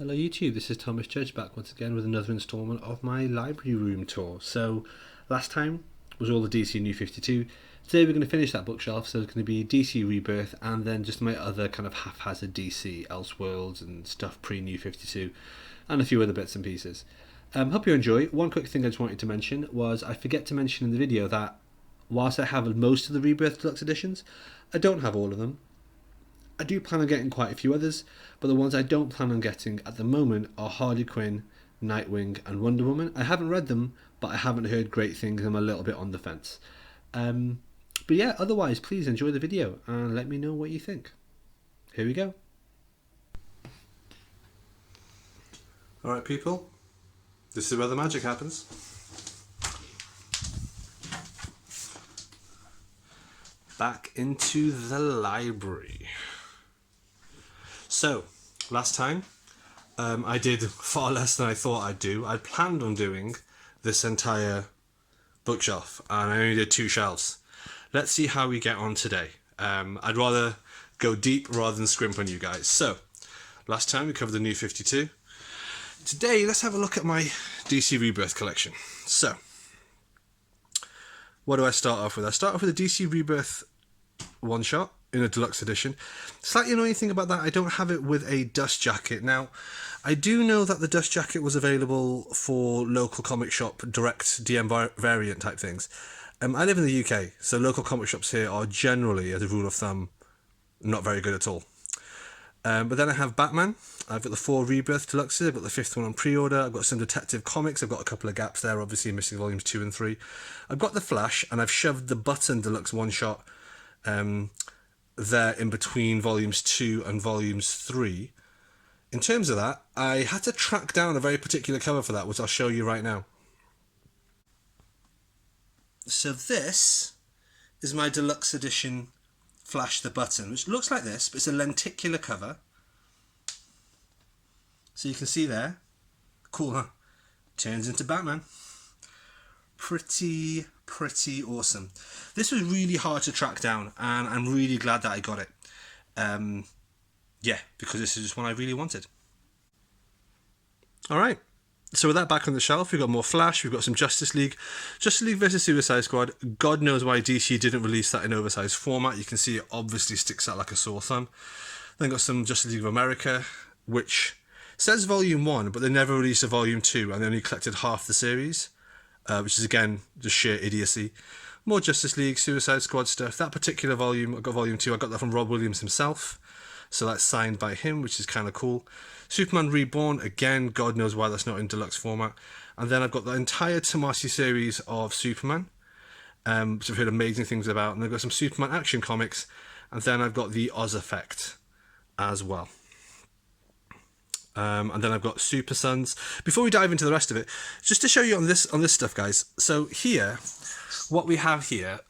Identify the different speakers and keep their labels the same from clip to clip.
Speaker 1: Hello YouTube, this is Thomas Judge back once again with another instalment of my library room tour. So last time was all the DC New 52. Today we're going to finish that bookshelf, so it's going to be DC Rebirth and then just my other kind of haphazard DC, Elseworlds and stuff pre-New 52 and a few other bits and pieces. Hope you enjoy. One quick thing I just wanted to mention was I forget to mention in the video that whilst I have most of the Rebirth Deluxe editions, I don't have all of them. I do plan on getting quite a few others, but the ones I don't plan on getting at the moment are Harley Quinn, Nightwing and Wonder Woman. I haven't read them, but I haven't heard great things. I'm a little bit on the fence. But yeah, otherwise, please enjoy the video and let me know what you think. Here we go.
Speaker 2: Alright people, this is where the magic happens. Back into the library. So, last time I did far less than I thought I'd do. I planned on doing this entire bookshelf and I only did 2 shelves. Let's see how we get on today. I'd rather go deep rather than scrimp on you guys. So, last time we covered the New 52. Today, let's have a look at my DC Rebirth collection. So, what do I start off with? I start off with a DC Rebirth one-shot in a deluxe edition. Slightly annoying thing about that, I don't have it with a dust jacket. Now, I do know that the dust jacket was available for local comic shop direct DM variant type things. I live in the UK, so local comic shops here are generally, as a rule of thumb, not very good at all. But then I have Batman. I've got the 4 Rebirth Deluxes. I've got the 5th one on pre-order. I've got some Detective Comics. I've got a couple of gaps there, obviously missing volumes 2 and 3. I've got the Flash, and I've shoved the Button Deluxe one-shot there in between volumes 2 and volumes 3. In terms of that, I had to track down a very particular cover for that, which I'll show you right now. So this is my deluxe edition Flash the Button, which looks like this, but it's a lenticular cover. So you can see there, cool, huh? Turns into Batman. Pretty awesome. This was really hard to track down, and I'm really glad that I got it. Yeah, because this is just one I really wanted. Alright, so with that back on the shelf, we've got more Flash, we've got some Justice League. Justice League versus Suicide Squad. God knows why DC didn't release that in oversized format. You can see it obviously sticks out like a sore thumb. Then got some Justice League of America, which says Volume 1, but they never released a Volume 2, and they only collected half the series. Which is again just sheer idiocy. More Justice League, Suicide Squad stuff. That particular volume, I got Volume 2, I got that from Rob Williams himself. So that's signed by him, which is kind of cool. Superman Reborn, again, God knows why that's not in deluxe format. And then I've got the entire Tomasi series of Superman, which I've heard amazing things about. And I've got some Superman Action Comics. And then I've got the Oz Effect as well. And then I've got Super Sons. Before we dive into the rest of it, just to show you on this stuff, guys. So here, what we have here,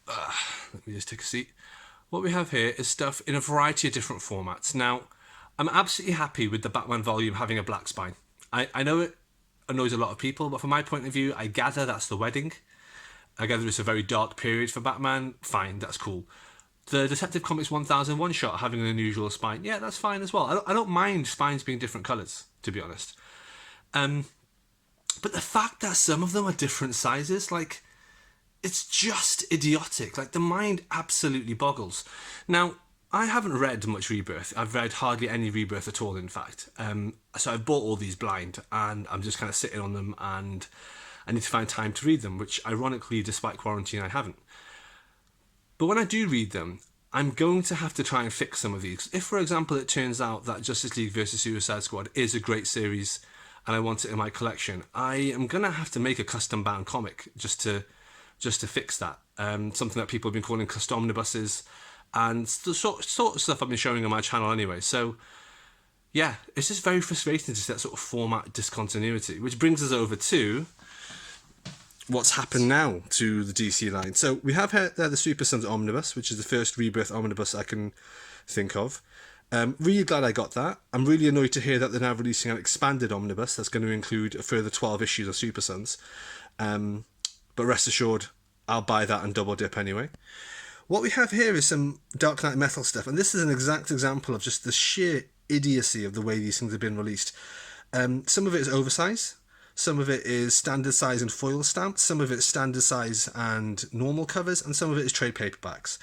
Speaker 2: let me just take a seat. What we have here is stuff in a variety of different formats. Now, I'm absolutely happy with the Batman volume having a black spine. I know it annoys a lot of people, but from my point of view, I gather that's the wedding. I gather it's a very dark period for Batman. Fine, that's cool. The Detective Comics 1000 one-shot having an unusual spine, yeah, that's fine as well. I don't mind spines being different colours, to be honest. But the fact that some of them are different sizes, like, it's just idiotic. Like, the mind absolutely boggles. Now, I haven't read much Rebirth. I've read hardly any Rebirth at all, in fact. So I've bought all these blind, and I'm just kind of sitting on them, and I need to find time to read them, which, ironically, despite quarantine, I haven't. But when I do read them, I'm going to have to try and fix some of these. If, for example, it turns out that Justice League vs. Suicide Squad is a great series and I want it in my collection, I am going to have to make a custom bound comic just to fix that. Something that people have been calling custom omnibuses and the sort of stuff I've been showing on my channel anyway. So, yeah, it's just very frustrating to see that sort of format discontinuity, which brings us over to what's happened now to the DC line. So we have here there the Super Sons Omnibus, which is the first Rebirth Omnibus I can think of. Really glad I got that. I'm really annoyed to hear that they're now releasing an expanded Omnibus that's going to include a further 12 issues of Super Sons. But rest assured, I'll buy that and double dip anyway. What we have here is some Dark Knight Metal stuff, and this is an exact example of just the sheer idiocy of the way these things have been released. Some of it is oversize, some of it is standard size and foil stamped, some of it is standard size and normal covers, and some of it is trade paperbacks.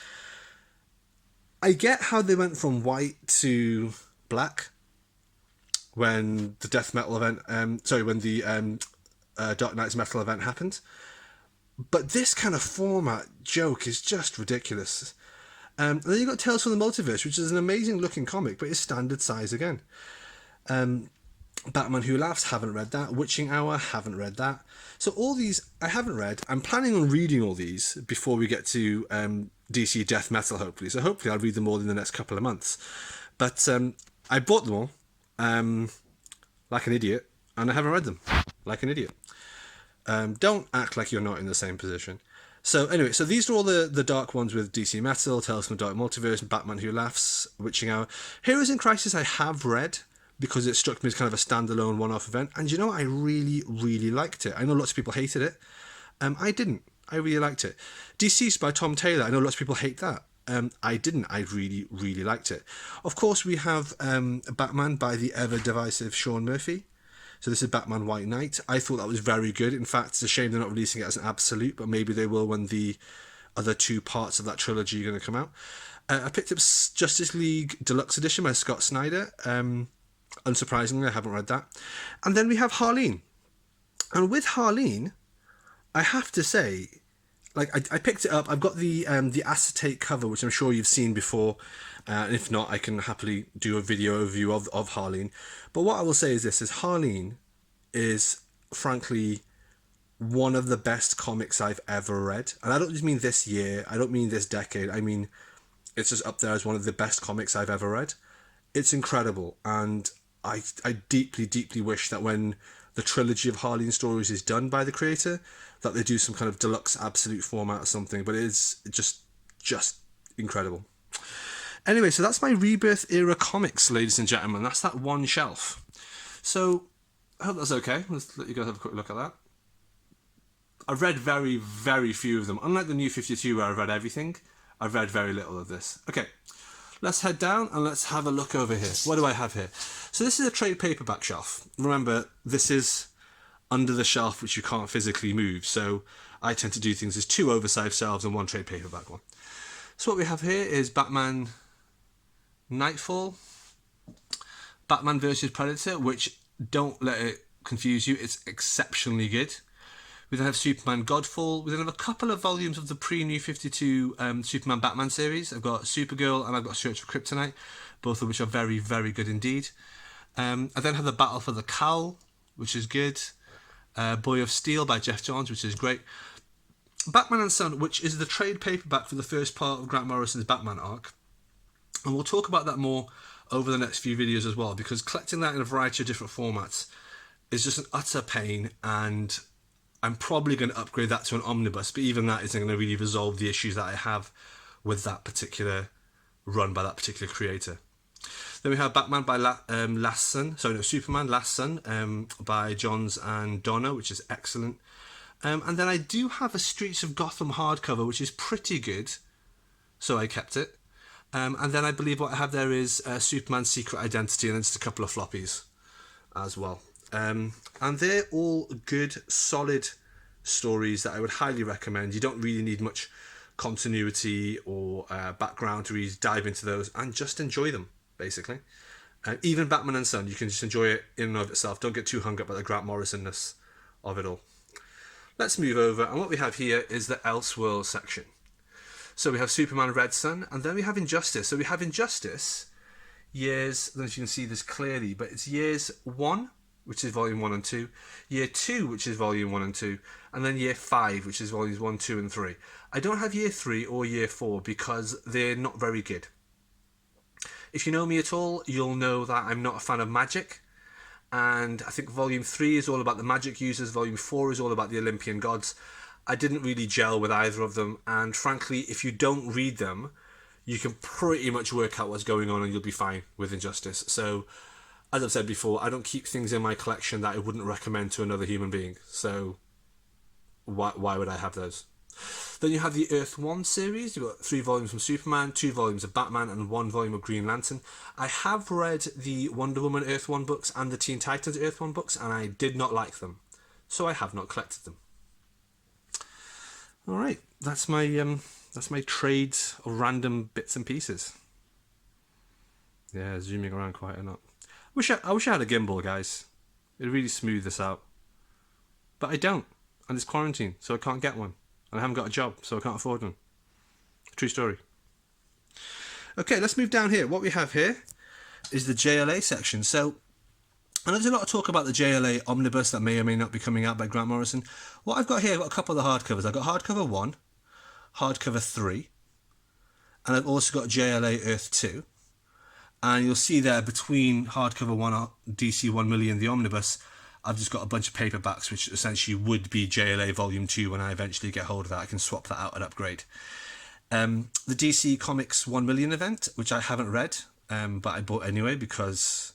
Speaker 2: I get how they went from white to black when the death metal event, when the Dark Knight's metal event happened. But this kind of format joke is just ridiculous. And then you've got Tales from the Multiverse, which is an amazing looking comic, but it's standard size again. Batman Who Laughs, haven't read that. Witching Hour, haven't read that. So all these I haven't read. I'm planning on reading all these before we get to DC Death Metal, hopefully. So hopefully I'll read them all in the next couple of months. But I bought them all like an idiot, and I haven't read them like an idiot. Don't act like you're not in the same position. So anyway, so these are all the dark ones with DC Metal, Tales from the Dark Multiverse, Batman Who Laughs, Witching Hour. Heroes in Crisis I have read because it struck me as kind of a standalone one-off event. And you know, I really, really liked it. I know lots of people hated it. I didn't. I really liked it. Deceased by Tom Taylor. I know lots of people hate that. I didn't. I really, really liked it. Of course, we have Batman by the ever-divisive Sean Murphy. So this is Batman White Knight. I thought that was very good. In fact, it's a shame they're not releasing it as an absolute, but maybe they will when the other two parts of that trilogy are going to come out. I picked up Justice League Deluxe Edition by Scott Snyder. Unsurprisingly, I haven't read that. And then we have Harleen. And with Harleen, I have to say, like, I picked it up. I've got the acetate cover, which I'm sure you've seen before. And if not, I can happily do a video overview of Harleen. But what I will say is this, is Harleen is, frankly, one of the best comics I've ever read. And I don't just mean this year. I don't mean this decade. I mean, it's just up there as one of the best comics I've ever read. It's incredible. And I deeply, deeply wish that when the trilogy of Harleen stories is done by the creator, that they do some kind of deluxe absolute format or something. But it is just incredible. Anyway, so that's my Rebirth era comics, ladies and gentlemen. That's that one shelf. So I hope that's okay. Let's let you guys have a quick look at that. I've read very, very few of them. Unlike the New 52 where I've read everything, I've read very little of this. Okay, let's head down and let's have a look over here. What do I have here? So this is a trade paperback shelf. Remember, this is under the shelf which you can't physically move. So I tend to do things as two oversized shelves and one trade paperback one. So what we have here is Batman Nightfall, Batman vs Predator, which, don't let it confuse you, it's exceptionally good. We then have Superman Godfall. We then have a couple of volumes of the pre-New 52 Superman Batman series. I've got Supergirl and I've got Search for Kryptonite, both of which are very, very good indeed. I then have the Battle for the Cowl, which is good. Boy of Steel by Jeff Johns, which is great. Batman and Son, which is the trade paperback for the first part of Grant Morrison's Batman arc. And we'll talk about that more over the next few videos as well, because collecting that in a variety of different formats is just an utter pain, and I'm probably going to upgrade that to an omnibus, but even that isn't going to really resolve the issues that I have with that particular run by that particular creator. Then we have Batman by Superman Last Son by Johns and Donner, which is excellent. And then I do have a Streets of Gotham hardcover, which is pretty good, so I kept it. And then I believe what I have there is Superman's Secret Identity, and then just a couple of floppies as well. And they're all good, solid stories that I would highly recommend. You don't really need much continuity or background to really dive into those, and just enjoy them, basically. Even Batman and Son, you can just enjoy it in and of itself. Don't get too hung up by the Grant Morrison-ness of it all. Let's move over, and what we have here is the Elseworlds section. So we have Superman Red Sun, and then we have Injustice. So we have Injustice years, I don't know if you can see this clearly, but it's years 1, which is volume 1 and 2, year 2, which is volume 1 and 2, and then year 5, which is volumes 1, 2 and 3. I don't have year 3 or year 4 because they're not very good. If you know me at all, you'll know that I'm not a fan of magic, and I think volume 3 is all about the magic users, volume 4 is all about the Olympian gods. I didn't really gel with either of them, and frankly, if you don't read them, you can pretty much work out what's going on and you'll be fine with Injustice. So, as I've said before, I don't keep things in my collection that I wouldn't recommend to another human being. So, why would I have those? Then you have the Earth One series. You've got 3 volumes from Superman, 2 volumes of Batman, and 1 volume of Green Lantern. I have read the Wonder Woman Earth One books and the Teen Titans Earth One books, and I did not like them, so I have not collected them. All right, that's my trades of random bits and pieces. Yeah, zooming around quite a lot. I wish I had a gimbal, guys. It'd really smooth this out. But I don't. And it's quarantine, so I can't get one. And I haven't got a job, so I can't afford one. True story. Okay, let's move down here. What we have here is the JLA section. So, and there's a lot of talk about the JLA omnibus that may or may not be coming out by Grant Morrison. What I've got here, I've got a couple of the hardcovers. I've got hardcover 1, hardcover 3, and I've also got JLA Earth 2. And you'll see there between hardcover 1, DC 1 Million, the omnibus, I've just got a bunch of paperbacks, which essentially would be JLA Volume 2 when I eventually get hold of that. I can swap that out and upgrade. The DC Comics 1 Million event, which I haven't read, but I bought anyway because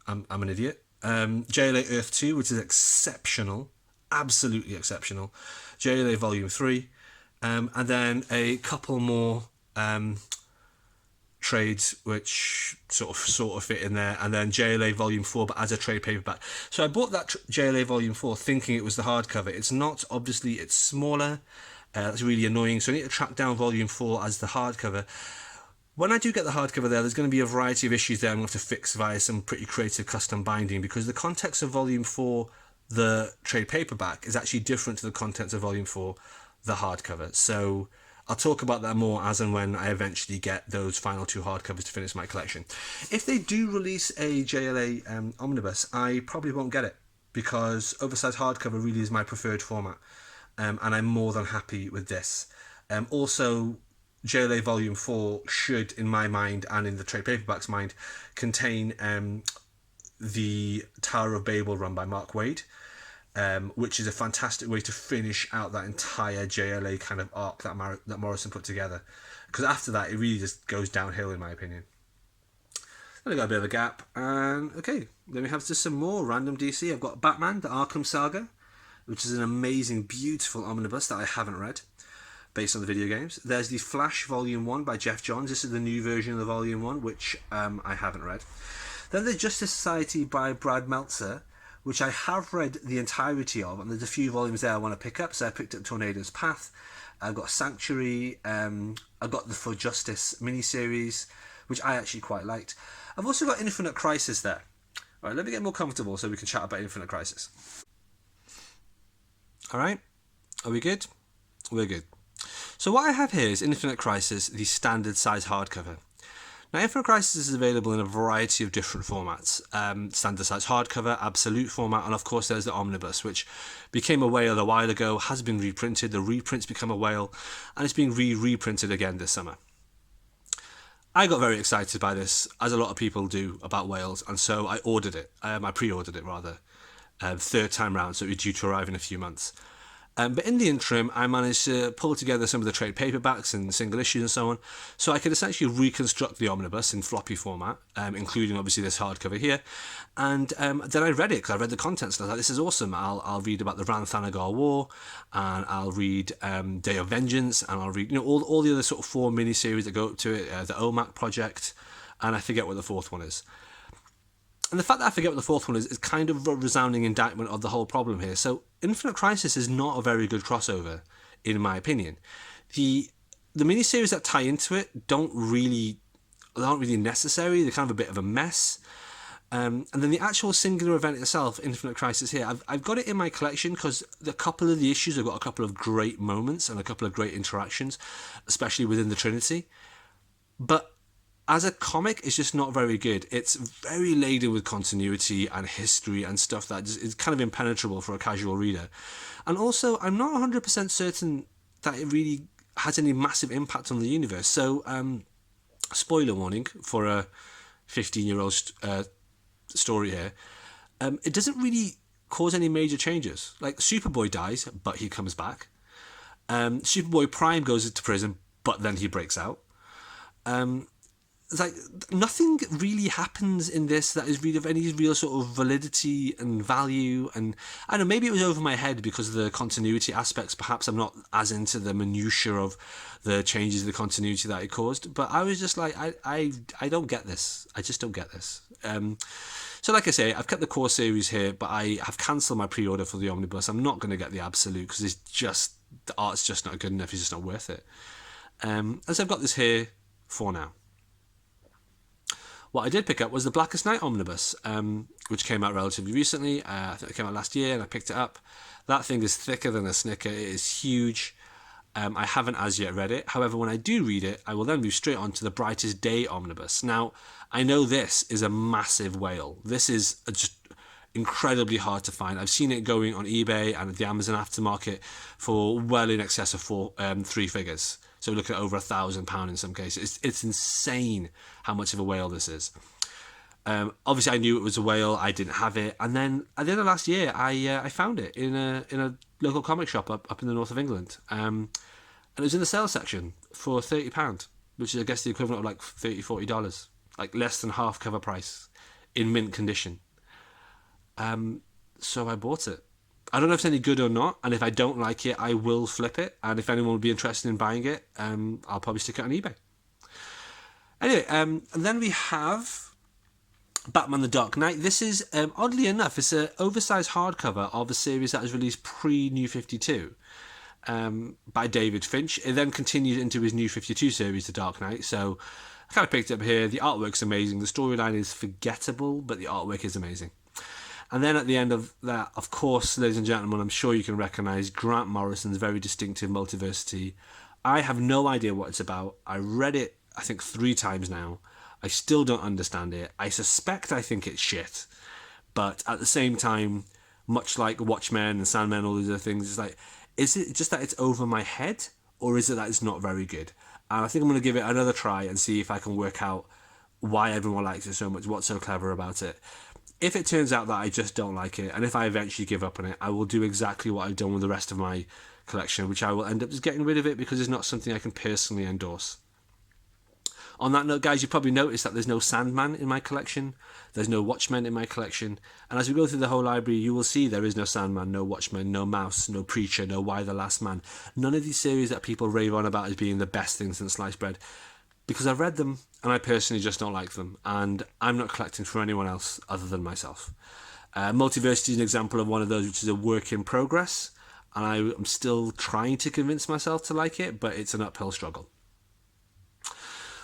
Speaker 2: I'm an idiot. JLA Earth 2, which is exceptional, absolutely exceptional. JLA Volume 3, and then a couple more trades which sort of fit in there, and then JLA Volume 4 but as a trade paperback. So I bought that JLA Volume 4 thinking it was the hardcover. It's not, obviously. It's smaller. That's really annoying, so I need to track down Volume 4 as the hardcover. When I do get the hardcover there's going to be a variety of issues there I'm going to have to fix via some pretty creative custom binding, because the context of Volume 4, the trade paperback, is actually different to the contents of Volume 4, the hardcover. So I'll talk about that more as and when I eventually get those final 2 hardcovers to finish my collection. If they do release a JLA omnibus, I probably won't get it, because oversized hardcover really is my preferred format, and I'm more than happy with this. Also, JLA Volume 4 should, in my mind and in the trade paperback's mind, contain the Tower of Babel run by Mark Waid, which is a fantastic way to finish out that entire JLA kind of arc that Morrison put together. Because after that, it really just goes downhill, in my opinion. Then I got a bit of a gap, and okay, then we have just some more random DC. I've got Batman, the Arkham Saga, which is an amazing, beautiful omnibus that I haven't read, based on the video games. There's the Flash Volume 1 by Jeff Johns. This is the new version of the Volume 1, which I haven't read. Then the Justice Society by Brad Meltzer, which I have read the entirety of, and there's a few volumes there I want to pick up. So I picked up Tornado's Path, I've got Sanctuary, I've got the For Justice miniseries, which I actually quite liked. I've also got Infinite Crisis there. All right, let me get more comfortable so we can chat about Infinite Crisis. All right, are we good? We're good. So what I have here is Infinite Crisis, the standard size hardcover. Now, Infinite Crisis is available in a variety of different formats. Standard size hardcover, absolute format, and of course there's the omnibus, which became a whale a while ago, has been reprinted, the reprints become a whale, and it's being reprinted again this summer. I got very excited by this, as a lot of people do about whales, and so I ordered it. I pre-ordered it rather, third time round, so it's due to arrive in a few months. But in the interim, I managed to pull together some of the trade paperbacks and single issues and so on, so I could essentially reconstruct the omnibus in floppy format, including obviously this hardcover here. And then I read it, because I read the contents, and I was like, this is awesome. I'll read about the Rann-Thanagar War, and I'll read Day of Vengeance, and I'll read all the other sort of 4 miniseries that go up to it, the OMAC project, and I forget what the 4th one is. And the fact that I forget what the 4th one is kind of a resounding indictment of the whole problem here. So Infinite Crisis is not a very good crossover, in my opinion. The miniseries that tie into it aren't really necessary. They're kind of a bit of a mess. And then the actual singular event itself, Infinite Crisis here, I've got it in my collection because a couple of the issues have got a couple of great moments and a couple of great interactions, especially within the Trinity. But as a comic, it's just not very good. It's very laden with continuity and history and stuff that is kind of impenetrable for a casual reader. And also, I'm not 100% certain that it really has any massive impact on the universe. So, spoiler warning for a 15-year-old story here. It doesn't really cause any major changes. Like, Superboy dies, but he comes back. Superboy Prime goes into prison, but then he breaks out. it's like nothing really happens in this that is really of any real sort of validity and value. And I don't know, maybe it was over my head because of the continuity aspects. Perhaps I'm not as into the minutiae of the changes of the continuity that it caused. But I was just like, I don't get this. I just don't get this. So like I say, I've kept the core series here, but I have cancelled my pre-order for the Omnibus. I'm not going to get the Absolute because it's just, the art's just not good enough. It's just not worth it. As I've got this here for now. What I did pick up was the Blackest Night Omnibus, which came out relatively recently. I think it came out last year and I picked it up. That thing is thicker than a Snicker. It is huge. I haven't as yet read it. However, when I do read it, I will then move straight on to the Brightest Day Omnibus. Now, I know this is a massive whale. This is just incredibly hard to find. I've seen it going on eBay and at the Amazon aftermarket for well in excess of 3 figures. So we're looking at over £1,000 in some cases. It's insane how much of a whale this is. Obviously, I knew it was a whale. I didn't have it, and then at the end of last year, I found it in a local comic shop up in the north of England, and it was in the sale section for £30, which is I guess the equivalent of like $30-40, like less than half cover price, in mint condition. So I bought it. I don't know if it's any good or not, and if I don't like it, I will flip it. And if anyone would be interested in buying it, I'll probably stick it on eBay. Anyway, and then we have Batman the Dark Knight. This is, oddly enough, it's an oversized hardcover of a series that was released pre-New 52 by David Finch. It then continued into his New 52 series, The Dark Knight. So I kind of picked it up here. The artwork's amazing. The storyline is forgettable, but the artwork is amazing. And then at the end of that, of course, ladies and gentlemen, I'm sure you can recognise Grant Morrison's very distinctive Multiversity. I have no idea what it's about. I read it, I think, 3 times now. I still don't understand it. I think it's shit. But at the same time, much like Watchmen and Sandman, all these other things, it's like, is it just that it's over my head? Or is it that it's not very good? And I think I'm going to give it another try and see if I can work out why everyone likes it so much, what's so clever about it. If it turns out that I just don't like it, and if I eventually give up on it, I will do exactly what I've done with the rest of my collection, which I will end up just getting rid of it because it's not something I can personally endorse. On that note, guys, you probably noticed that there's no Sandman in my collection, there's no Watchmen in my collection, and as we go through the whole library, you will see there is no Sandman, no Watchmen, no Mouse, no Preacher, no Why the Last Man. None of these series that people rave on about as being the best thing since sliced bread. Because I've read them, and I personally just don't like them, and I'm not collecting for anyone else other than myself. Multiversity is an example of one of those which is a work in progress, and I'm still trying to convince myself to like it, but it's an uphill struggle.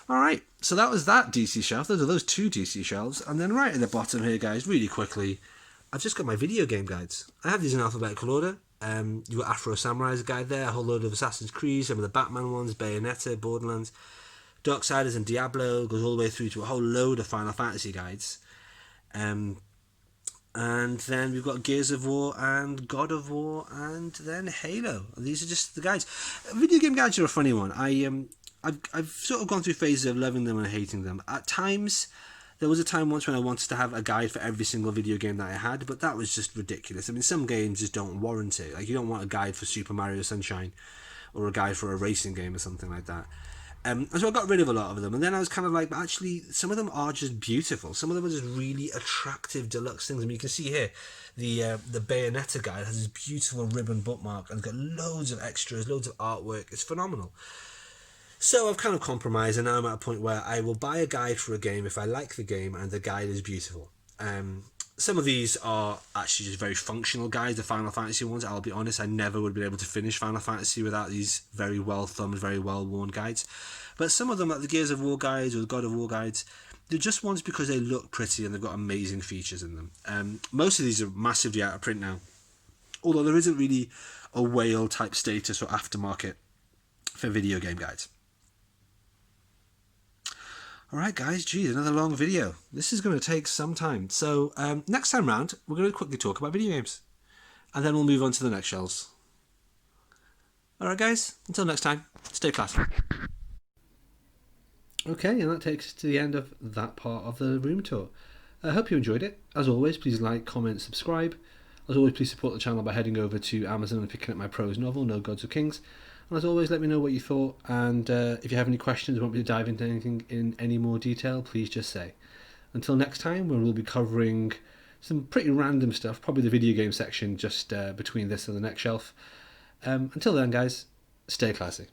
Speaker 2: Alright, so that was that DC shelf. Those are those 2 DC shelves, and then right at the bottom here, guys, really quickly, I've just got my video game guides. I have these in alphabetical order. You've got Afro Samurai's guide there, a whole load of Assassin's Creed, some of the Batman ones, Bayonetta, Borderlands, Darksiders and Diablo, goes all the way through to a whole load of Final Fantasy guides. And then we've got Gears of War and God of War and then Halo. These are just the guides. Video game guides are a funny one. I've sort of gone through phases of loving them and hating them. At times, there was a time once when I wanted to have a guide for every single video game that I had, but that was just ridiculous. I mean, some games just don't warrant it. Like, you don't want a guide for Super Mario Sunshine or a guide for a racing game or something like that. And so I got rid of a lot of them, and then I was kind of like, but actually, some of them are just beautiful. Some of them are just really attractive deluxe things. I mean, you can see here, the Bayonetta guide has this beautiful ribbon bookmark, and it's got loads of extras, loads of artwork. It's phenomenal. So I've kind of compromised, and now I'm at a point where I will buy a guide for a game if I like the game, and the guide is beautiful. Some of these are actually just very functional guides, the Final Fantasy ones. I'll be honest, I never would have been able to finish Final Fantasy without these very well-thumbed, very well-worn guides. But some of them, like the Gears of War guides or the God of War guides, they're just ones because they look pretty and they've got amazing features in them. Most of these are massively out of print now, although there isn't really a whale-type status or aftermarket for video game guides. Alright guys, geez, another long video. This is going to take some time. So next time round, we're going to quickly talk about video games. And then we'll move on to the next shelves. Alright guys, until next time, stay classy.
Speaker 1: Okay, and that takes us to the end of that part of the room tour. I hope you enjoyed it. As always, please like, comment, subscribe. As always, please support the channel by heading over to Amazon and picking up my prose novel, No Gods or Kings. And as always, let me know what you thought, and if you have any questions or want me to dive into anything in any more detail, please just say. Until next time, when we'll be covering some pretty random stuff, probably the video game section just between this and the next shelf. Until then, guys, stay classy.